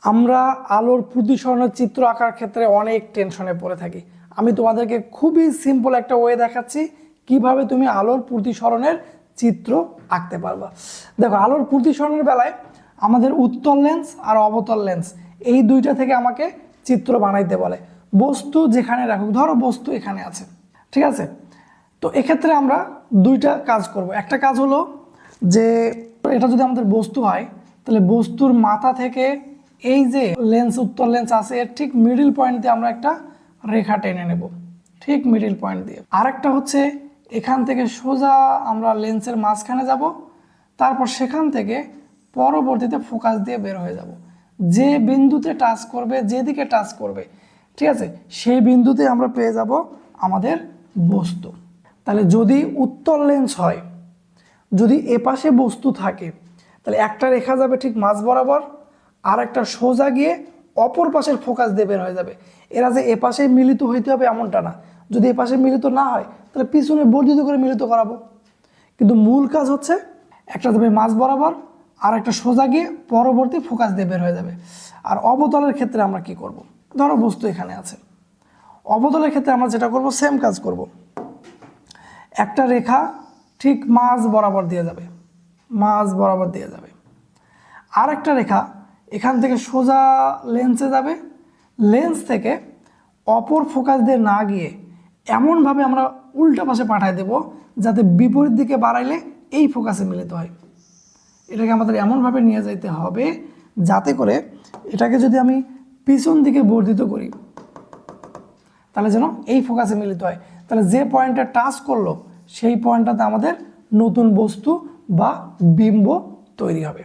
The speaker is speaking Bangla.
আমরা আলোর প্রতিসরণের চিত্র আঁকার ক্ষেত্রে অনেক টেনশনে পড়ে থাকি। আমি তোমাদেরকে খুবই সিম্পল একটা ওয়ে দেখাচ্ছি কিভাবে তুমি আলোর প্রতিসরণের চিত্র আঁকতে পারবা। দেখো, আলোর প্রতিসরণের বেলায় আমাদের উত্তল লেন্স আর অবতল লেন্স এই দুইটা থেকে আমাকে চিত্র বানাইতে বলে। বস্তু যেখানে রাখুক, ধরো বস্তু এখানে আছে, ঠিক আছে? তো এক্ষেত্রে আমরা দুইটা কাজ করব। একটা কাজ হলো যে এটা যদি আমাদের বস্তু হয় তাহলে বস্তুর মাথা থেকে এই যে লেন্স, উত্তল লেন্স আছে, এর ঠিক মিডল পয়েন্ট দিয়ে আমরা একটা রেখা টেনে নেব, ঠিক মিডল পয়েন্ট দিয়ে। আরেকটা হচ্ছে এখান থেকে সোজা আমরা লেন্সের মাঝখানে যাব, তারপর সেখান থেকে পরবর্তীতে ফোকাস দিয়ে বের হয়ে যাব। যে বিন্দুতে টাচ করবে, যেদিকে টাচ করবে, ঠিক আছে, সেই বিন্দুতে আমরা পেয়ে যাব আমাদের বস্তু। তাহলে যদি উত্তল লেন্স হয়, যদি এপাশে বস্তু থাকে, তাহলে একটা রেখা যাবে ঠিক মাঝ বরাবর, আর একটা সোজা গিয়ে অপর পাশের ফোকাস দিয়ে বের হয়ে যাবে। এরা যে এপাশে মিলিত হইতে হবে এমনটা না। যদি এপাশে মিলিত না হয় তাহলে পিছনে বর্ধিত করে মিলিত করাবো। কিন্তু মূল কাজ হচ্ছে একটা যাবে মাঝ বরাবর, আর একটা সোজা গিয়ে পরবর্তী ফোকাস দিয়ে বের হয়ে যাবে। আর অবতলের ক্ষেত্রে আমরা কি করব? ধরো বস্তু এখানে আছে, অবতলের ক্ষেত্রে আমরা যেটা করব, সেম কাজ করব। একটা রেখা ঠিক মাঝ বরাবর দিয়ে যাবে, মাঝ বরাবর দিয়ে যাবে। আর একটা রেখা এখান থেকে সোজা লেন্সে যাবে, লেন্স থেকে অপর ফোকাস দিয়ে না গিয়ে এমনভাবে আমরা উল্টা পাশে পাঠায় দেব যাতে বিপরীত দিকে বাড়াইলে এই ফোকাসে মিলিত হয়। এটাকে আমাদের এমনভাবে নিয়ে যাইতে হবে যাতে করে এটাকে যদি আমি পিছন দিকে বর্ধিত করি তাহলে যেন এই ফোকাসে মিলিত হয়। তাহলে যে পয়েন্টটা টাচ করলো সেই পয়েন্টটাতে আমাদের নতুন বস্তু বা বিম্ব তৈরি হবে।